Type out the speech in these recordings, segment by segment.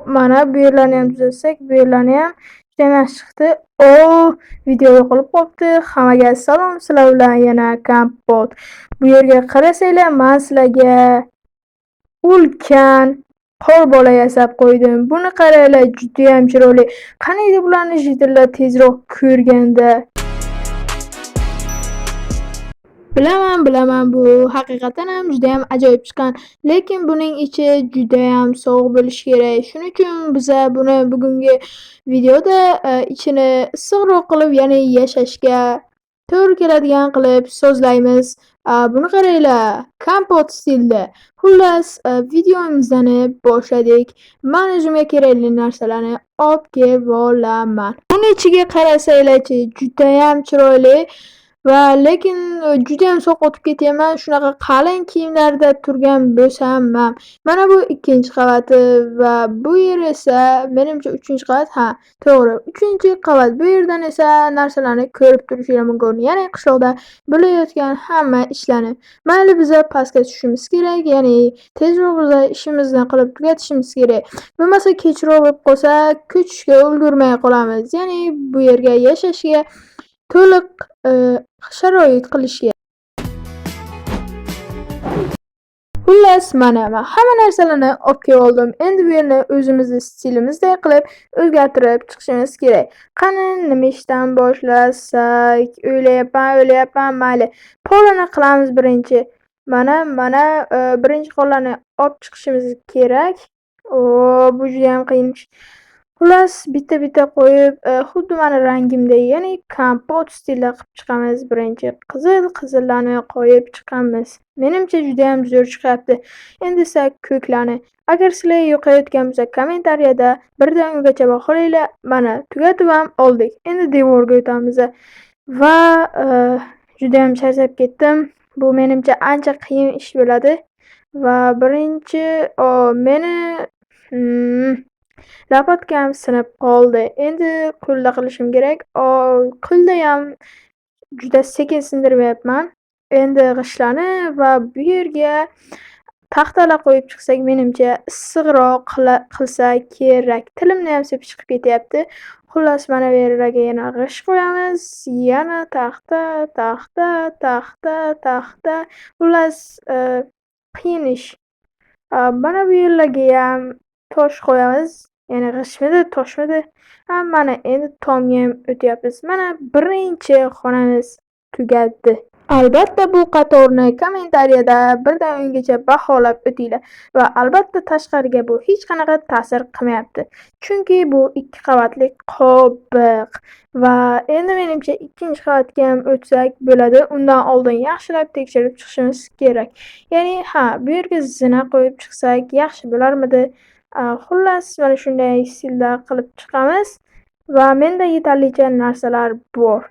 mana bu yerlarni ham tuzatsak, bu yerlarni ham juda yaxshi chiqdi. Video yo'qolib qolibdi. Hammaga salom, sizlar bilan yana Kompot. Bu yerga qarasanglar, men sizlarga ulkan qorbola yasab qo'ydim. Buni qaranglar, juda ham chiroyli. Qani edi bularni jidillar tezroq ko'rganda. Bilaman, bu haqiqatan ham juda ham ajoyib chiqqan, lekin buning ichi juda ham sovuq bo'lishi kerak. Shuning uchun biz buni bugungi videoda ichini issiqroq qilib, ya'ni yashashga to'g'ri keladigan qilib sozlaymiz. Buni qaranglar, kompot stilda. Xullas, videomizni boshladik. Men o'zimga kerakli narsalarni olib kelib olaman. Buni ichiga qarasanglarchi, juda ham chiroyli. Lekin juda ham sovuq o'tib ketyapman. Shunaqa qalin kiyimlarda turgan bo'lsam ham. Mana bu 2-qavati va bu yer esa menimcha 3-qavat. Ha, to'g'ri, 3-qavat. Bu yerdan esa narsalarni ko'rib turishingiz mumkin. Ya'ni qishloqda bo'layotgan hamma ishlarni. Mayli biz pastga tushishimiz kerak, ya'ni tezroq biz ishimizni qilib tugatishimiz kerak. Bo'lmasa kechroq bo'lib qolsa, ko'chishga ulgurmay qolamiz. Ya'ni bu yerga yashashga to'liq sharoit qilishga. Xullas, mana hamma narsalarni olib kelib oldim. Endi bu yerni o'zimizni stilimizday qilib o'zgartirib chiqishimiz kerak. Qani nima ishdan boshlasak? O'ylayapman, mayli. Polani qilamiz birinchi. Mana birinchi qo'llarni olib chiqishimiz kerak. Bu juda ham qiyin ish. Xullas, bitta qo'yib, xuddi meni rangimdek, ya'ni kompot stilida qilib chiqamiz. Birinchi qizillarni qo'yib chiqamiz. Menimcha juda ham zo'r chiqyapti. Endi esa ko'klarni. Agar sizlar yoqayotgan bo'lsa, kommentariyada birdan ungacha baholanglar. Mana tugatib ham oldik. Endi devorga o'tamiz. Va juda ham charchab ketdim. Bu menimcha ancha qiyin ish bo'ladi. Va birinchi meni lapatkam sinib qoldi. Endi qo'lda qilishim kerak. Qo'lda ham juda sekin sindiryapman. Endi g'ishtlarni va bu yerga taxtalar qo'yib chiqsak, menimcha issiqroq qilsa kerak. Tilimni ham sepib chiqib ketyapti. Xullas, mana bu yerga yana g'isht qo'yamiz. Yana taxta. Xullas, qiyin ish. Mana bu yerlarga ham tosh qo'yamiz. Ya'ni g'ishtmidi, toshmidi? Mana endi tomga ham o'tyapmiz. Mana birinchi xonamiz tugadi. Albatta bu qatorni kommentariyada birdan ungacha baholab o'tinglar va albatta tashqariga bu hech qanaqa ta'sir qilmayapti. Chunki bu 2 qavatli qobiq va endi menimcha 2-qavatga ham o'tsak bo'ladi. Undan oldin yaxshilab tekshirib chiqishimiz kerak. Ya'ni bu yerga zina qo'yib chiqsak yaxshi bo'larmidi? Xullas, mana shunday stilda qilib chiqamiz va menda yetarlicha narsalar bor.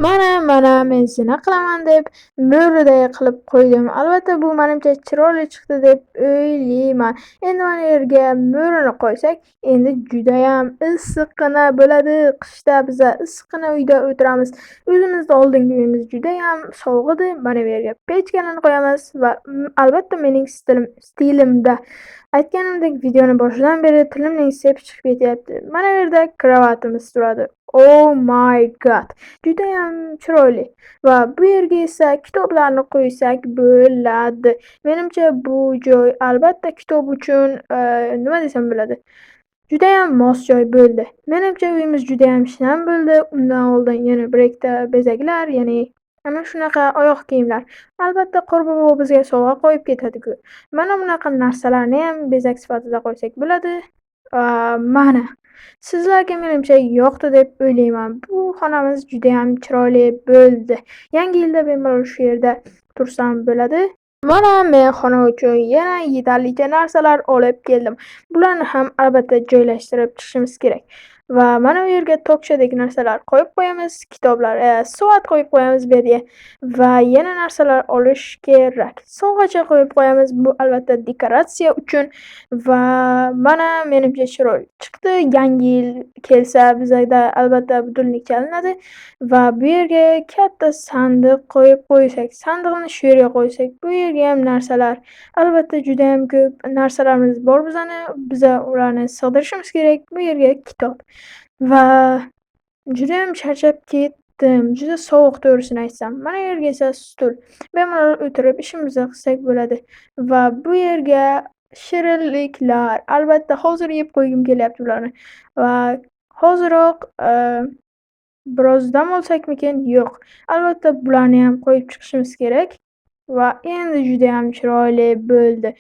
Mana men zina qilaman deb mo'riday qilib qo'ydim. Albatta bu menimcha chiroyli chiqdi deb o'ylayman. Endi mana yerga mo'rini qo'ysak, endi juda ham issiqqina bo'ladi. Qishda biz issiqqina uyda o'tiramiz. O'zimizning oldingi uyimiz juda ham sovuq edi. Mana bu yerga pechkani qo'yamiz va albatta mening stilimda. Aytganimdek, videoni boshidan beri tilimning sepib chiqib ketyapti. Mana bu yerda kravatimiz turadi. Oh my god. Juda ham chiroyli. Va bu yerga esa kitoblarni qo'ysak bo'ladi. Menimcha bu joy albatta kitob uchun nima desam bo'ladi? Juda ham mos joy bo'ldi. Menimcha uyimiz juda ham shinam bo'ldi. Undan oldin yana bir ikkita bezaklar, ya'ni ana shunaqa oyoq kiyimlar. Albatta Qorbobo bizga sovg'a qo'yib ketadi-ku. Mana bunaqa narsalarni ham bezak sifatida qo'ysak bo'ladi. Mana sizlarga menimcha yoqdi deb o'ylayman. Bu xonamiz juda ham chiroyli bo'ldi. Yangi yilda bemalol shu yerda tursam bo'ladi. Mana men xona uchun yana yetarlicha narsalar olib keldim. Bularni ham albatta joylashtirib chiqishimiz kerak. va mana bu yerga tokchadek narsalar qo'yib qo'yamiz, kitoblar, soat qo'yib qo'yamiz bu yerga va yana narsalar olish kerak. Sovg'acha qo'yib qo'yamiz. Bu albatta dekoratsiya uchun va mana menimcha chiroyli chiqdi. Yangi yil kelsa bizda albatta budilnik chalinadi va bu yerga katta sandiq qo'yib qo'ysak, sandiqni shu yerga qo'ysak, bu yerga ham narsalar, albatta juda ham ko'p narsalarimiz bor bizani. Biza ularni sig'dirishimiz kerak. Bu yerga kitob va judayam charchab ketdim. Juda sovuq to'g'risini aytsam. Mana bu yerga esa stul. Bemalol o'tirib ishimizni qilsak bo'ladi va bu yerga shirinliklar. Albatta hozir yeb qo'ygim kelyapti bularni va hoziroq biroz dam olsakmikin? Yo'q. Albatta bularni ham qo'yib chiqishimiz kerak va endi judayam chiroyli bo'ldi.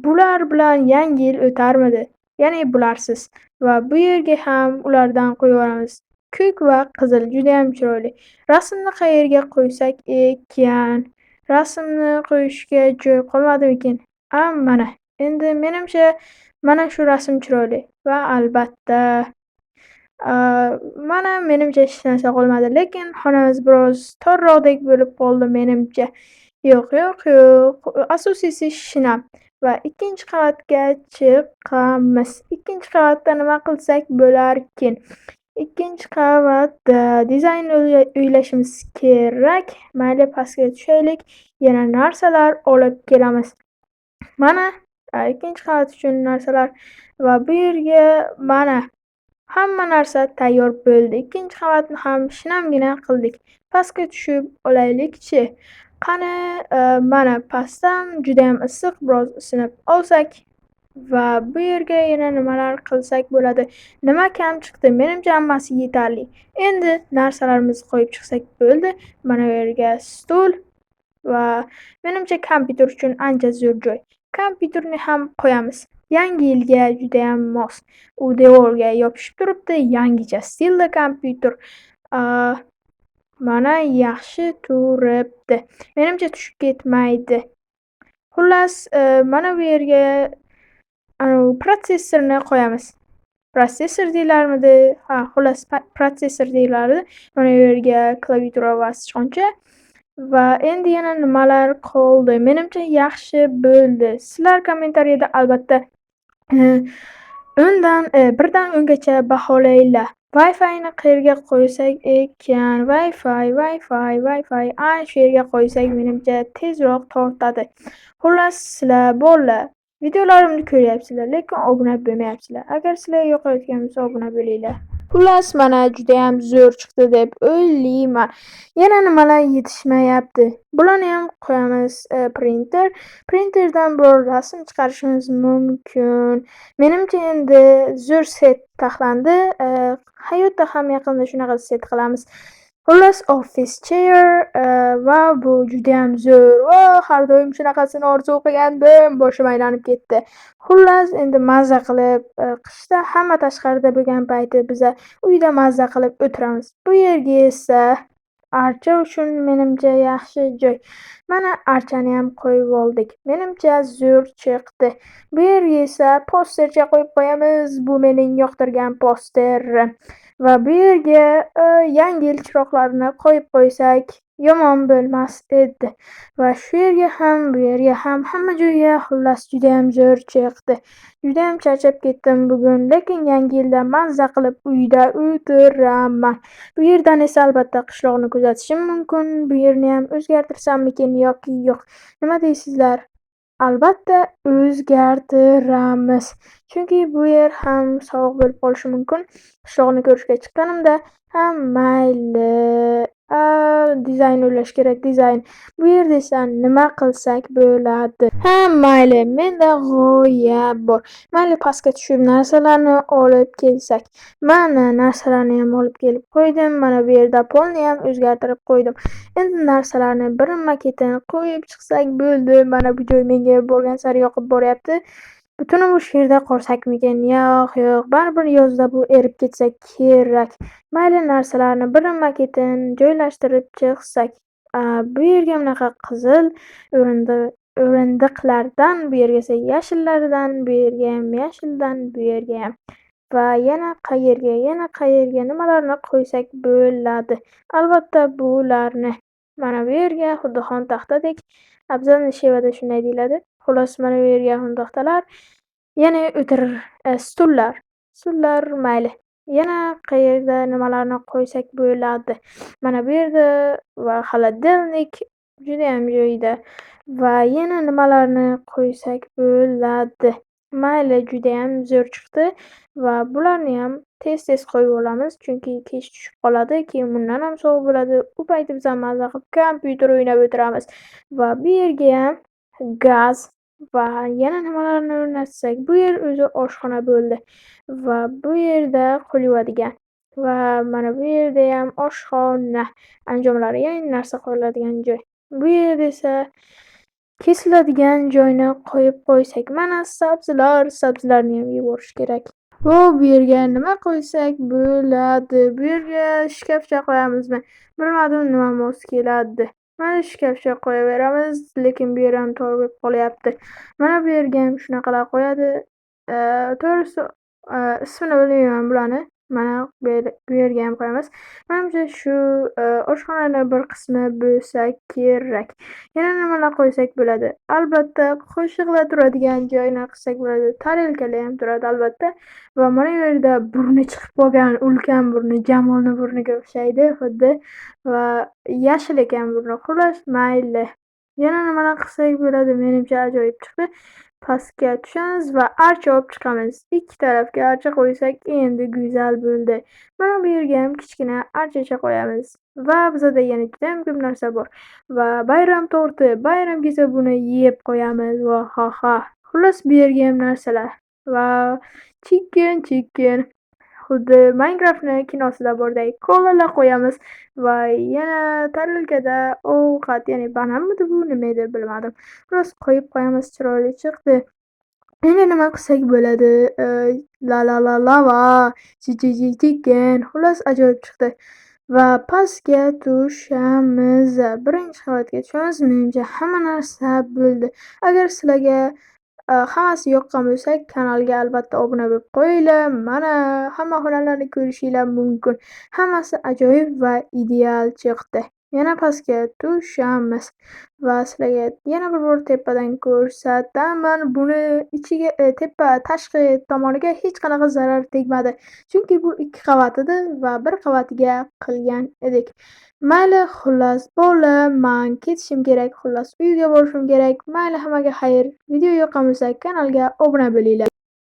Bular bilan yangi yil o'tarmidi? Ya'ni bularsiz va bu yerga ham ulardan qo'yiboramiz. Ko'k va qizil judayam chiroyli. Rasmni qayerga qo'ysak ekan? Rasmni qo'yishga joy qolmadimikin? Mana. Endi menimcha mana shu rasm chiroyli va albatta mana menimcha hech narsa qolmadi, lekin xonamiz biroz torroqdek bo'lib qoldi menimcha. Yo'q. Asosiysi shinam va 2-qavatga chiqamiz. 2-qavatda nima qilsak bo'larkin? 2-qavatda dizayn o'ylashimiz kerak. Mayli, pastga tushaylik. Yana narsalar olib kelamiz. Mana 2-qavat uchun narsalar va bu yerga mana hamma narsa tayyor bo'ldi. 2-qavatni ham shinamgina qildik. Pastga tushib olaylik-chi. Qani, mana pastdan judayam issiq, biroz isinib olsak va bu yerga yana nimalar qilsak bo'ladi? Nima kam chiqdi? Menimcha hammasi yetarli. Endi narsalarimizni qo'yib chiqsak bo'ldi. Mana bu yerga stul va menimcha kompyuter uchun ancha zo'r joy. Kompyuterni ham qo'yamiz. Yangi yilga judayam mos. U devorga yopishib turibdi. Yangicha stilda kompyuter. Mana yaxshi turibdi. Menimcha tushib ketmaydi. Xullas, mana bu yerga protsessorni qo'yamiz. Protsessor deyilarmidi? Xullas protsessor deyiladi. Mana bu yerga klaviatura va sichqoncha va endi yana nimalar qoldi? Menimcha yaxshi bo'ldi. Sizlar kommentariyada albatta 10dan 1dan 10gacha baholanglar. Wi-Fi'ni qayerga qo'ysak ekan? Wi-Fi ana shu yerga qo'ysak menimcha tezroq tortadi. Xullas, sizlar bolalar videolarimni ko'ryapsizlar, lekin obuna bo'lmayapsizlar. Agar sizlarga yoqayotgan bo'lsa obuna bo'linglar. Xullas, mana judayam zo'r chiqdi deb o'ylayman. Yana nimalar yetishmayapti? Bularni ham qo'yamiz. Printerdan biror rasm chiqarishimiz mumkin. Menimcha endi zo'r set taxlandi. Hayotda ham yaqinda shunaqa set qilamiz. Xullas, office chair va bu judayam zo'r. Har doim shunaqasini orzu qilgandim. Boshim aylanib ketdi. Xullas, endi mazza qilib, qishda hamma tashqarida bo'lgan payti biza uyda mazza qilib o'tiramiz. Bu yerga esa archa uchun menimcha yaxshi joy. Mana archani ham qo'yib oldik. Menimcha zo'r chiqdi. Bu yerga esa postercha qo'yib qo'yamiz. Bu mening yoqtirgan poster. Va bu yerga yangi yil chiroqlarini qo'yib qo'ysak yomon bo'lmas edi. Va shu yerga ham, bu yerga ham, hamma joyga xullas judayam zo'r chiqdi. Judayam charchab ketdim bugun, lekin yangi yilda mazza qilib uyda o'tiraman. Bu yerdan esa albatta qishloqni kuzatishim mumkin. Bu yerni ham o'zgartirsammikin yoki yo'q? Nima deysizlar? Albatta o'zgartiramiz. Chunki bu yer ham sovuq bo'lib qolishi mumkin. Qishloqni ko'rishga chiqqanimda mayli, dizayn o'ylash kerak, dizayn. Bu yerda esa nima qilsak bo'ladi? Mayli, menda g'oya bor. Mayli, pastga tushib narsalarni olib kelsak. Mana narsalarni ham olib kelib qo'ydim. Mana bu yerda polni ham o'zgartirib qo'ydim. Endi narsalarni birinma-ketin qo'yib chiqsak bo'ldi. Mana bu joy menga borgan sari yoqib boryapti. Butuni bu yerda qolsakmikin? Yo'q. Baribir yozda bu erib ketsa kerak. Mayli, narsalarni birinma-ketin joylashtirib chiqsak. Bu yerga bunaqa qizil o'rindiqlardan, bu yerga esa yashillardan, bu yerga ham yashildan, bu yerga ham va yana qayerga nimalarni qo'ysak bo'ladi? Albatta bularni. Mana bu yerga xuddi xontaxtadek, Abzal Nishevada shunday deyiladi. Xullas, mana bu yerga xontaxtalar, yana stullar. Stullar mayli. Yana qayerda nimalarni qo'ysak bo'ladi? Mana bu yerda va холодильник judayam joyida. Va yana nimalarni qo'ysak bo'ladi? Mayli, judayam zo'r chiqdi va bularni ham tez qo'yib olamiz, chunki kech tushib qoladi, keyin bundan ham sovuq bo'ladi. U payti biz ham maza qilib kompyuter o'ynab o'tiramiz va bu yerga ham gaz va yana nimalarni o'rnatsak, bu yer o'zi oshxona bo'ldi va bu yerda qo'l yuvadigan va mana bu yerda ham oshxona anjomlari, ya'ni narsa qo'yiladigan joy. Bu yerda esa kesiladigan joyni qo'yib qo'ysak, mana sabzilarni ham yuborish kerak. Bu yerga nima qo'ysak bo'ladi? Bu yerga shkafcha qo'yamizmi? Bilmadim, nima mos keladi. Mana shkafcha qo'yaveramiz, lekin bu yer ham tor bo'lib qolyapti. Mana bu yerga ham shunaqalar qo'yadi. To'g'risi, ismini bilmayman bularni. Mana bu yerga ham qo'yamiz. Menimcha shu oshxonani bir qismi bo'lsa kerak. Yana nimalar qo'ysak bo'ladi? Albatta, qo'shiqlar turadigan joyni qilsak bo'ladi. Tarelkalar ham turadi albatta. Va mana bu yerda burni chiqib qolgan ulkan burni, Jamolni burniga o'xshaydi xuddi va yashil ekan burni. Xullas, mayli. Yana nimalar qilsak bo'ladi? Menimcha ajoyib chiqdi. Pastga tushamiz va archa olib chiqamiz. Ikki tarafga archa qo'ysak endi go'zal bo'ldi. Mana bu yerga ham kichkina archacha qo'yamiz. Va bizda yana juda ham ko'p narsa bor. Va bayram torti, bayram kelsa buni yeb qo'yamiz. Va ha ha. Xullas, bu yerga ham narsalar. Va chicken. Xuddi Minecraftning kinosida bordek kolalar qo'yamiz va yana tarelkada ovqat, ya'ni bananmidi bu, nima edi bilmadim. Xullas, qo'yib qo'yamiz, chiroyli chiqdi. Endi nima qilsak bo'ladi? Lava, chicken. Xullas, ajoyib chiqdi. Va pastga tushamiz. Birinchi qavatga tushamiz. Menimcha hamma narsa bo'ldi. Agar sizlarga hammasi yoqqan bo'lsa, kanalga albatta obuna bo'lib qo'yinglar. Mana hamma xonalarni ko'rishinglar mumkin. Hammasi ajoyib va ideal chiqdi. Yana pastga tushamiz va sizlarga yana bir bor tepadan ko'rsataman. Buni ichiga tashqi tomoniga hech qanaqa zarar tegmadi. Chunki bu 2 qavat edi va bir qavatiga qilgan edik. Mayli, xullas, men ketishim kerak. Xullas, uyga borishim kerak. Mayli, hammaga xayr. Video yoqqan bo'lsa, kanalga obuna bo'linglar.